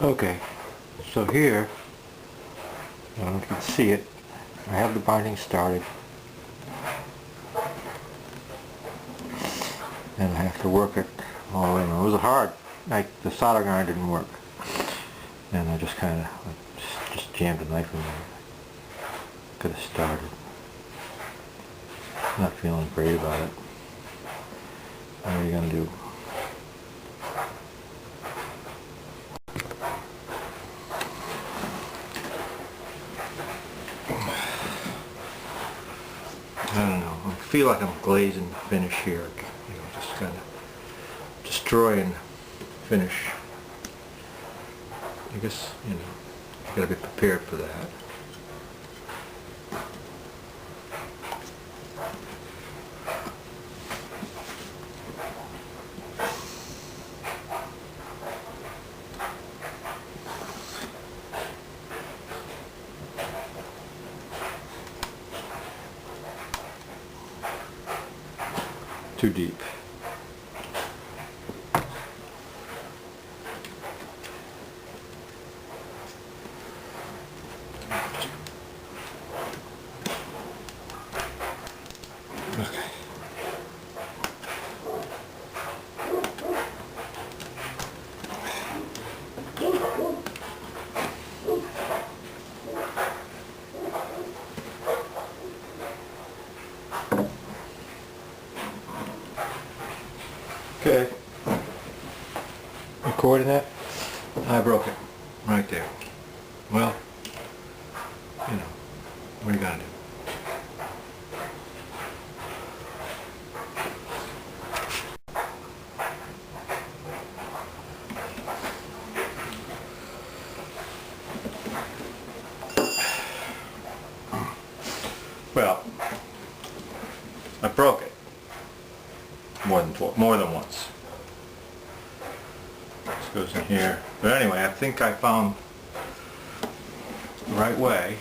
Okay, so here, I don't know if you can see it, I have the binding started, and I have to work it all in. It was hard, like the soldering iron didn't work, and I just kind of just jammed a knife in there. Could have started. Not feeling great about it. What are you gonna do? I don't know. I feel like I'm glazing the finish here. You know, just kind of destroying finish. I guess, you know, you gotta be prepared for that. Too deep. Okay. Okay. Recording that? I broke it. Right there. Well, you know, what are you gonna do? Well, I broke it more than once. This goes in here. But anyway, I think I found the right way.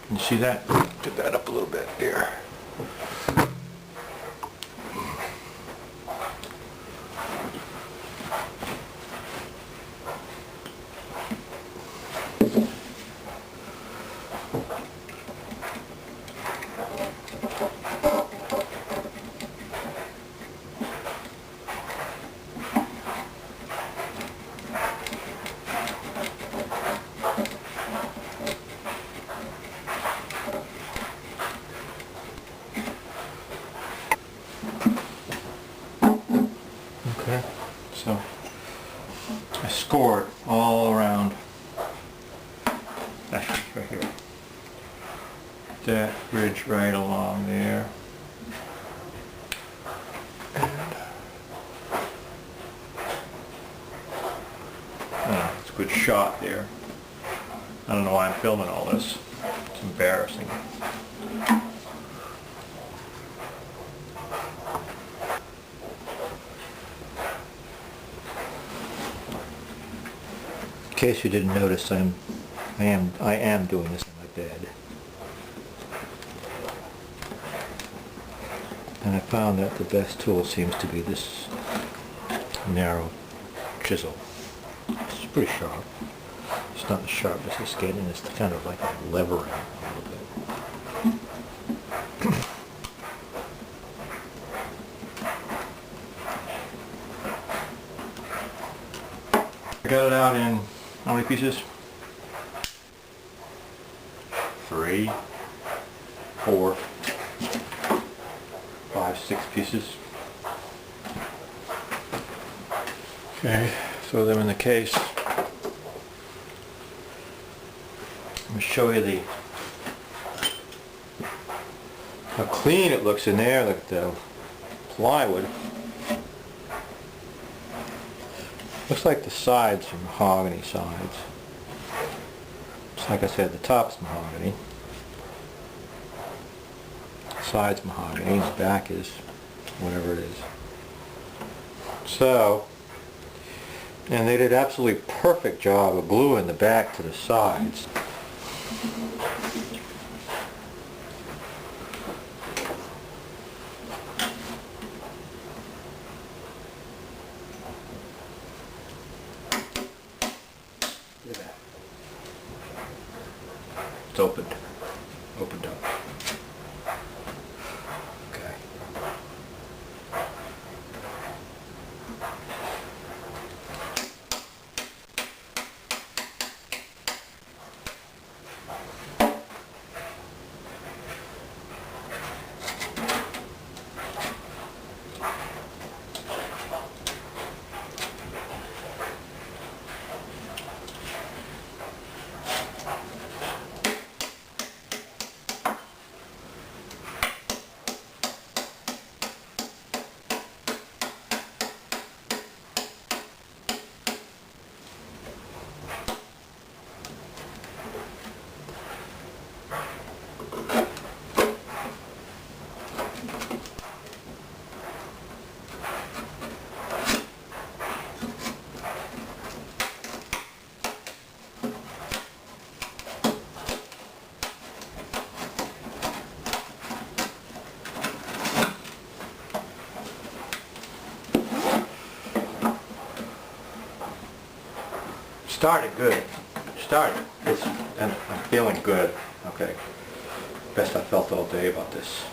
Can you see that? Get that up a little bit here. Okay, so I scored all around, actually right here, that ridge right along there, and it's a good shot there. I don't know why I'm filming all this, it's embarrassing. In case you didn't notice, I am doing this in my bed. And I found that the best tool seems to be this narrow chisel. It's pretty sharp. It's not the sharpness of scanning, it's kind of like levering a little bit. I got it out in how many pieces? 3, 4, 5, 6 pieces. Okay, throw them in the case. Let me show you how clean it looks in there, like the plywood. Looks like the sides are mahogany sides. Just like I said, the top's mahogany. The side's mahogany, the back is whatever it is. So, and they did an absolutely perfect job of gluing the back to the sides. opened up. Okay. Started good. I'm feeling good. Okay. Best I felt all day about this.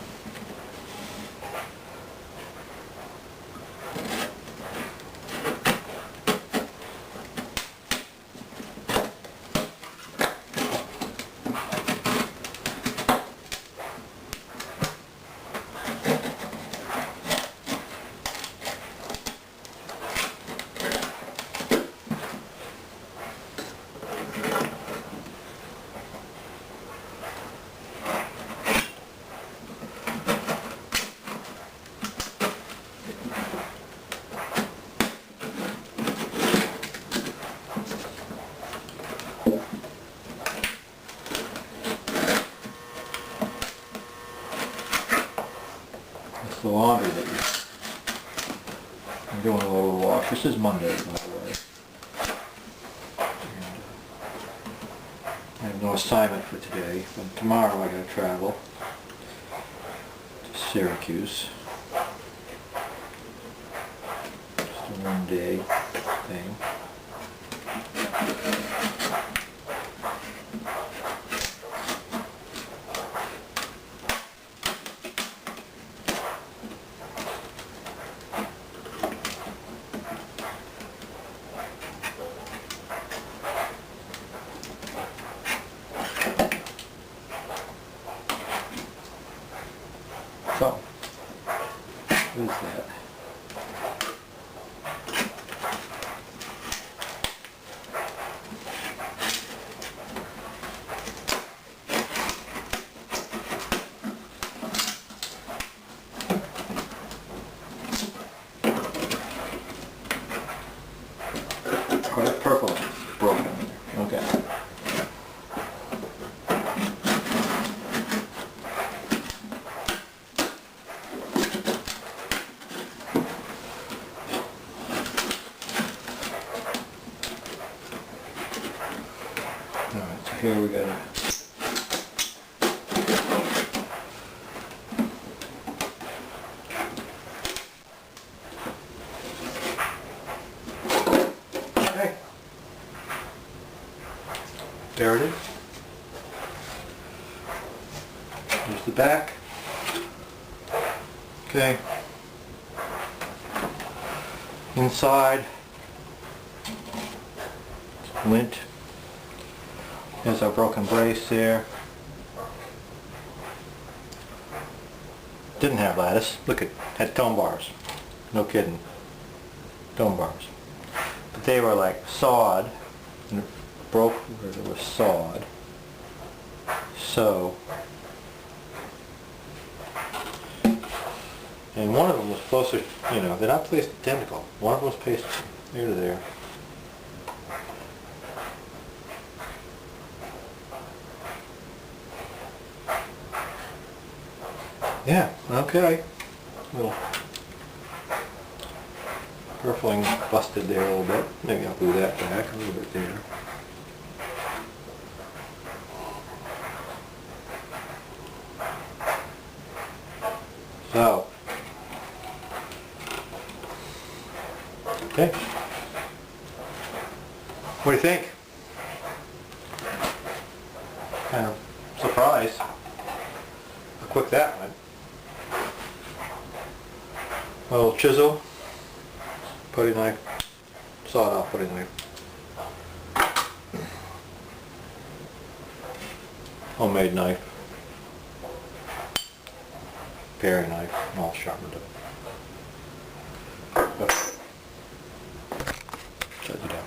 The laundry that I'm doing a little wash. This is Monday, by the way. And, I have no assignment for today, but tomorrow I gotta travel to Syracuse. Just a one-day thing. So, what is that? Oh, that purple is broken. Okay. Alright, so here we got it. Okay. There it is. Here's the back. Okay. Inside. Lint. There's our broken brace there. Didn't have lattice. Look, it had tone bars. No kidding. Tone bars. But they were like sawed. And it broke where they were sawed. So. And one of them was closer, you know, they're not placed identical. One of them was placed here to there. Yeah, okay. Little purfling busted there a little bit. Maybe I'll glue that back a little bit there. So, okay. What do you think? Kind of Surprise! How quick that went. My little chisel, putty knife, sawed-off putty knife. Homemade knife. Paring knife, all sharpened up. Shut you down.